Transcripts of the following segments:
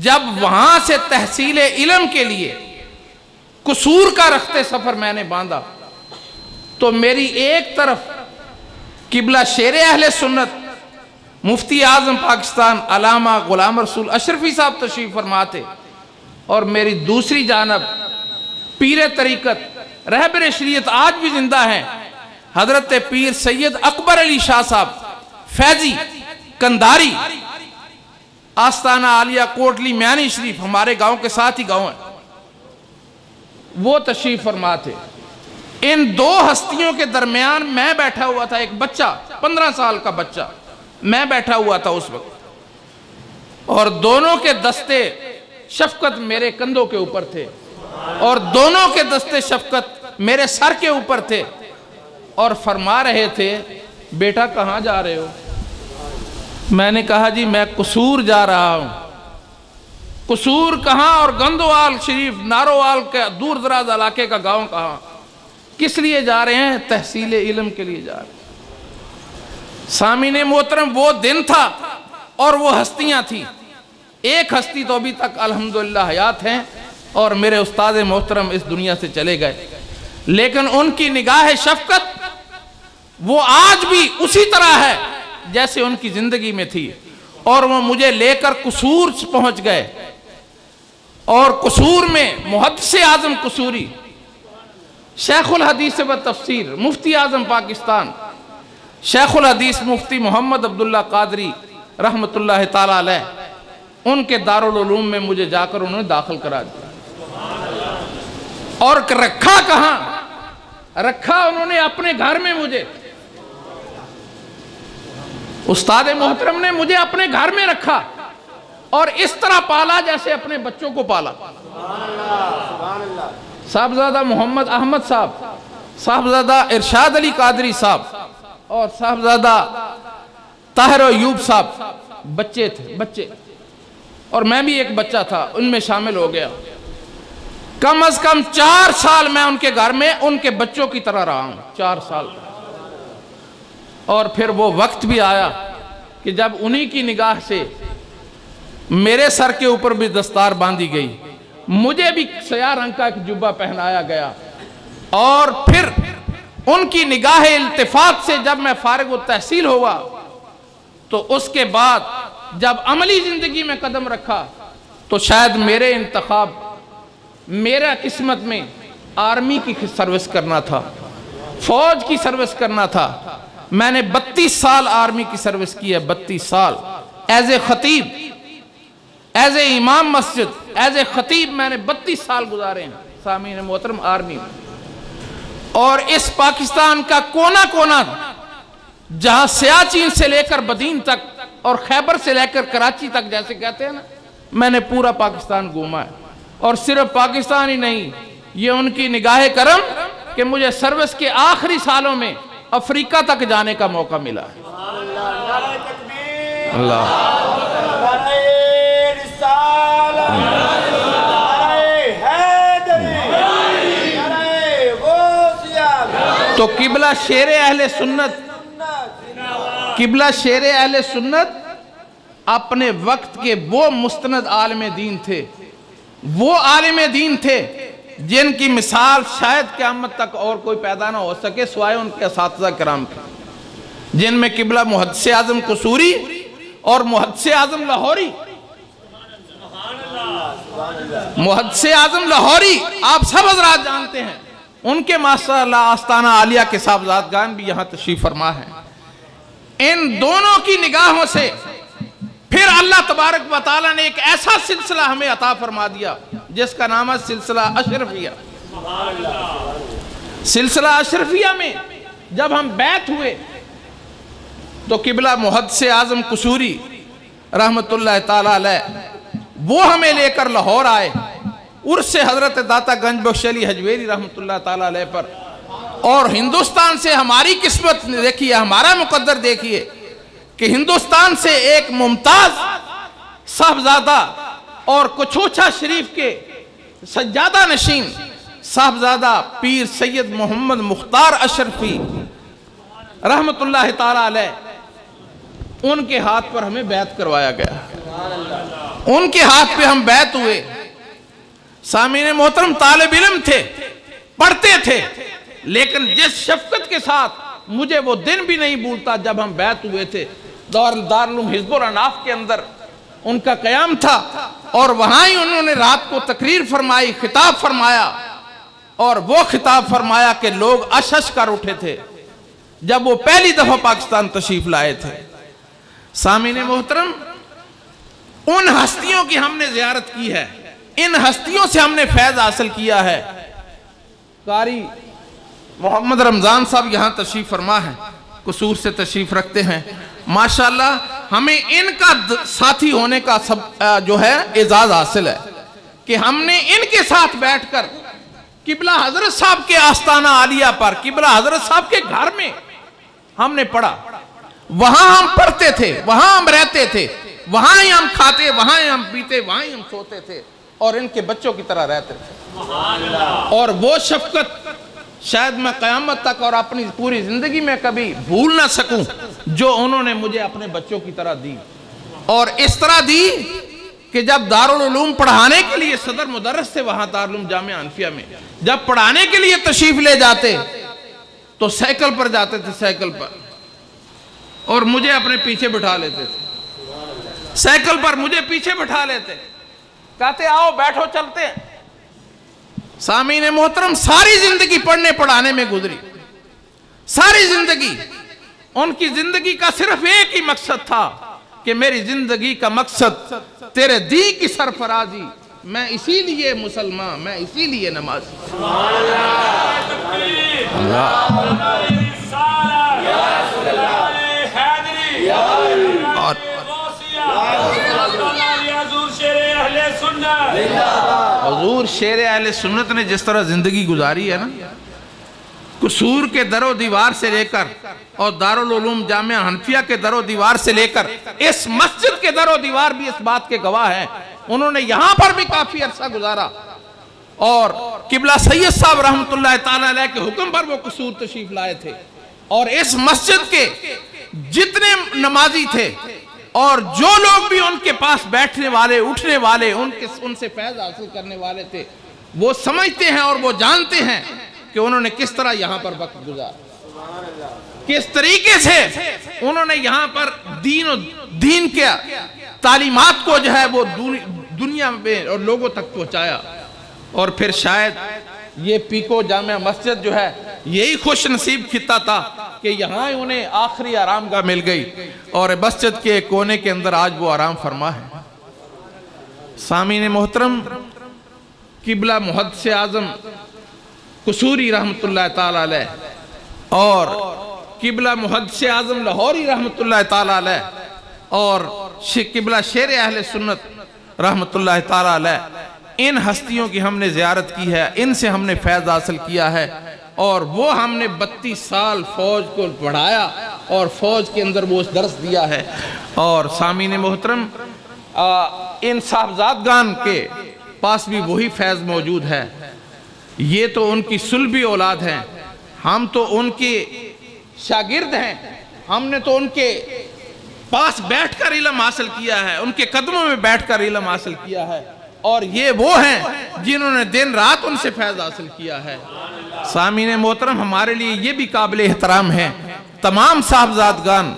جب وہاں سے تحصیل علم کے لیے قصور کا رخت سفر میں نے باندھا تو میری ایک طرف قبلہ شیر اہل سنت مفتی اعظم پاکستان علامہ غلام رسول اشرفی صاحب تشریف فرما تھے، اور میری دوسری جانب پیر طریقت رہبر شریعت آج بھی زندہ ہیں حضرت پیر سید اکبر علی شاہ صاحب فیضی کنداری آستانہ عالیہ کوٹلی میانی شریف، ہمارے گاؤں کے ساتھ ہی گاؤں ہے، وہ تشریف فرما تھے۔ ان دو ہستیوں کے درمیان میں بیٹھا ہوا تھا، ایک بچہ 15 سال کا بچہ میں بیٹھا ہوا تھا اس وقت، اور دونوں کے دستے شفقت میرے کندھوں کے اوپر تھے اور دونوں کے دستے شفقت میرے سر کے اوپر تھے، اور فرما رہے تھے بیٹا کہاں جا رہے ہو؟ میں نے کہا جی میں قصور جا رہا ہوں۔ قصور کہاں اور گندوال شریف ناروال کے دور دراز علاقے کا گاؤں کہاں؟ کس لیے جا رہے ہیں؟ تحصیل علم کے لیے جا رہے ہیں۔ سامعین محترم، وہ دن تھا اور وہ ہستیاں تھیں۔ ایک ہستی تو ابھی تک الحمدللہ حیات ہیں اور میرے استاد محترم اس دنیا سے چلے گئے، لیکن ان کی نگاہ شفقت وہ آج بھی اسی طرح ہے جیسے ان کی زندگی میں تھی، اور وہ مجھے لے کر قصور پہنچ گئے، اور قصور میں محدث اعظم قصوری شیخ الحدیث و تفسیر مفتی اعظم پاکستان شیخ الحدیث مفتی محمد عبداللہ قادری رحمت اللہ تعالی علیہ، ان کے دارالعلوم میں مجھے جا کر انہوں نے داخل کرا دیا، اور رکھا کہاں؟ رکھا انہوں نے اپنے گھر میں مجھے، استاد محترم نے مجھے اپنے گھر میں رکھا اور اس طرح پالا جیسے اپنے بچوں کو پالا۔ صاحبزادہ محمد احمد صاحب، صاحبزادہ ارشاد علی قادری صاحب اور صاحبزادہ طاہر ایوب صاحب بچے تھے، بچے، اور میں بھی ایک بچہ تھا، ان میں شامل ہو گیا۔ کم از کم 4 سال میں ان کے گھر میں ان کے بچوں کی طرح رہا ہوں، 4 سال۔ اور پھر وہ وقت بھی آیا کہ جب انہی کی نگاہ سے میرے سر کے اوپر بھی دستار باندھی گئی، مجھے بھی سیاہ رنگ کا ایک جبہ پہنایا گیا، اور پھر ان کی نگاہ التفات سے جب میں فارغ التحصیل ہوا تو اس کے بعد جب عملی زندگی میں قدم رکھا تو شاید میرے انتخاب، میرا قسمت میں آرمی کی سروس کرنا تھا، فوج کی سروس کرنا تھا۔ میں نے 32 سال آرمی کی سروس کی ہے، 32 سال ایز اے خطیب، ایز اے امام مسجد، ایز اے خطیب میں نے 32 سال گزارے ہیں سامعین محترم آرمی میں، اور اس پاکستان کا کونا کونا جہاں سیاچین سے لے کر بدین تک اور خیبر سے لے کر کراچی تک جیسے کہتے ہیں نا، میں نے پورا پاکستان گھوما ہے، اور صرف پاکستان ہی نہیں، یہ ان کی نگاہ کرم کہ مجھے سروس کے آخری سالوں میں افریقہ تک جانے کا موقع ملا ہے۔ اللہ تو قبلہ شیر اہل سنت، قبلہ شیر اہل سنت اپنے وقت کے وہ مستند عالم دین تھے، وہ عالم دین تھے جن کی مثال شاید قیامت تک اور کوئی پیدا نہ ہو سکے سوائے ان کے اساتذہ کرام کے، جن میں قبلہ محدث اعظم قصوری اور محدث اعظم لاہوری، محدث اعظم لاہوری آپ سب حضرات جانتے ہیں، ان کے ماشاء اللہ آستانہ عالیہ کے صاحبزادگان بھی یہاں تشریف فرما ہیں۔ ان دونوں کی نگاہوں سے پھر اللہ تبارک و تعالیٰ نے ایک ایسا سلسلہ ہمیں عطا فرما دیا جس کا نام ہے سلسلہ اشرفیہ۔ سلسلہ اشرفیہ میں جب ہم بیعت ہوئے تو قبلہ محدث اعظم قصوری رحمت اللہ تعالیٰ علیہ وہ ہمیں لے کر لاہور آئے، عرس حضرت داتا گنج بخش علی حجویری رحمت اللہ تعالیٰ علیہ پر، اور ہندوستان سے ہماری قسمت دیکھیے، ہمارا مقدر دیکھیے کہ ہندوستان سے ایک ممتاز صاحبزادہ اور کچھوچا شریف کے سجادہ نشین صاحبزادہ پیر سید محمد مختار اشرفی رحمت اللہ تعالیٰ علیہ، ان کے ہاتھ پر ہمیں بیعت کروایا گیا۔ ان کے ہاتھ پہ ہم بیعت ہوئے. سامعین محترم طالب علم تھے, پڑھتے تھے, لیکن جس شفقت کے ساتھ مجھے وہ دن بھی نہیں بھولتا جب ہم بیعت ہوئے تھے. دارالعلوم حزب الاناف کے اندر ان کا قیام تھا اور وہاں ہی انہوں نے رات کو تقریر فرمائی, خطاب فرمایا, اور وہ خطاب فرمایا کہ لوگ اشش کر اٹھے تھے جب وہ پہلی دفعہ پاکستان تشریف لائے تھے. سامعین محترم, ان ہستیوں کی ہم نے زیارت کی ہے, ان ہستیوں سے ہم نے فیض حاصل کیا ہے. قاری محمد رمضان صاحب یہاں تشریف فرما ہے, قصور سے تشریف رکھتے ہیں. ماشاءاللہ ہمیں ان کا ساتھی ہونے کا جو ہے اعزاز حاصل ہے کہ ہم نے ان کے ساتھ بیٹھ کر قبلہ حضرت صاحب کے آستانہ عالیہ پر, قبلہ حضرت صاحب کے گھر میں ہم نے پڑھا. وہاں ہم پڑھتے تھے, وہاں ہم رہتے تھے, وہاں ہی ہم کھاتے, وہاں ہی ہم پیتے, وہاں ہی ہم سوتے تھے اور ان کے بچوں کی طرح رہتے تھے. اور وہ شفقت شاید میں قیامت تک اور اپنی پوری زندگی میں کبھی بھول نہ سکوں جو انہوں نے مجھے اپنے بچوں کی طرح دی. اور اس طرح دی کہ جب دارالعلوم پڑھانے کے لیے صدر مدرس تھے وہاں دارالعلوم جامعہ حنفیہ میں, جب پڑھانے کے لیے تشریف لے جاتے تو سائیکل پر جاتے تھے, سائیکل پر, اور مجھے اپنے پیچھے بٹھا لیتے تھے. سائیکل پر مجھے پیچھے بٹھا لیتے, کہتے آؤ بیٹھو چلتے ہیں. سامعین محترم, ساری زندگی پڑھنے پڑھانے میں گزری, ساری زندگی. ان کی زندگی کا صرف ایک ہی مقصد تھا کہ میری زندگی کا مقصد تیرے دین کی سرفرازی, میں اسی لیے مسلمان, میں اسی لیے نمازی. حضور شیر اہل سنت نے جس طرح زندگی گزاری ہے نا, قصور کے در و دیوار سے لے کر اور دارالعلوم جامعہ حنفیہ کے در و دیوار سے لے کر اس مسجد کے در و دیوار بھی اس بات کے گواہ ہیں. انہوں نے یہاں پر بھی کافی عرصہ گزارا اور قبلہ سید صاحب رحمۃ اللہ تعالی علیہ کے حکم پر وہ قصور تشریف لائے تھے. اور اس مسجد کے جتنے نمازی تھے اور جو لوگ بھی ان کے پاس بیٹھنے والے, اٹھنے والے, ان سے فیض حاصل کرنے والے تھے, وہ سمجھتے ہیں اور وہ جانتے ہیں کہ انہوں نے کس طرح یہاں پر وقت گزارا, کس طریقے سے انہوں نے یہاں پر دین کے تعلیمات کو جو ہے وہ دنیا میں اور لوگوں تک پہنچایا. اور پھر شاید یہ پیکو جامعہ مسجد جو ہے یہی خوش نصیب خطہ تھا کہ یہاں انہیں آخری آرام گاہ مل گئی اور مسجد کے کونے کے اندر آج وہ آرام فرما ہے. سامعین محترم, قبلہ محدث اعظم قصوری رحمت اللہ تعالی علیہ اور قبلہ محدث اعظم لاہوری رحمت اللہ تعالی علیہ اور قبلہ شیر اہل سنت رحمت اللہ تعالی علیہ, ان ہستیوں کی ہم نے زیارت کی ہے, ان سے ہم نے فیض حاصل کیا ہے. اور وہ ہم نے 32 سال فوج کو پڑھایا اور فوج کے اندر وہ درس دیا ہے. اور سامعین محترم, ان صاحبزادگان کے پاس بھی وہی فیض موجود ہے. یہ تو ان کی سلبی اولاد ہیں, ہم تو ان کے شاگرد ہیں, ہم نے تو ان کے پاس بیٹھ کر علم حاصل کیا ہے, ان کے قدموں میں بیٹھ کر علم حاصل کیا ہے. اور یہ وہ ہیں جنہوں نے دن رات ان سے فیض حاصل کیا ہے. سامعین محترم, ہمارے لیے یہ بھی قابل احترام ہے, تمام صاحبزادگان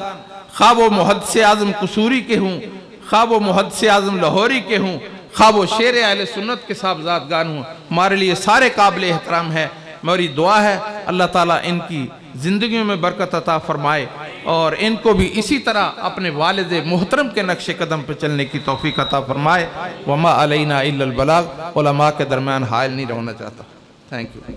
خواہ وہ محدث اعظم قصوری کے ہوں, خواہ وہ محدث اعظم لاہوری کے ہوں, خواہ وہ شیر اہل سنت کے صاحبزادگان ہوں, ہمارے لیے سارے قابل احترام ہے. میری دعا ہے اللہ تعالیٰ ان کی زندگیوں میں برکت عطا فرمائے اور ان کو بھی اسی طرح اپنے والد محترم کے نقش قدم پہ چلنے کی توفیق عطا فرمائے. وما علینا الا البلاغ, علماء کے درمیان حائل نہیں رہنا چاہتا. Thank you.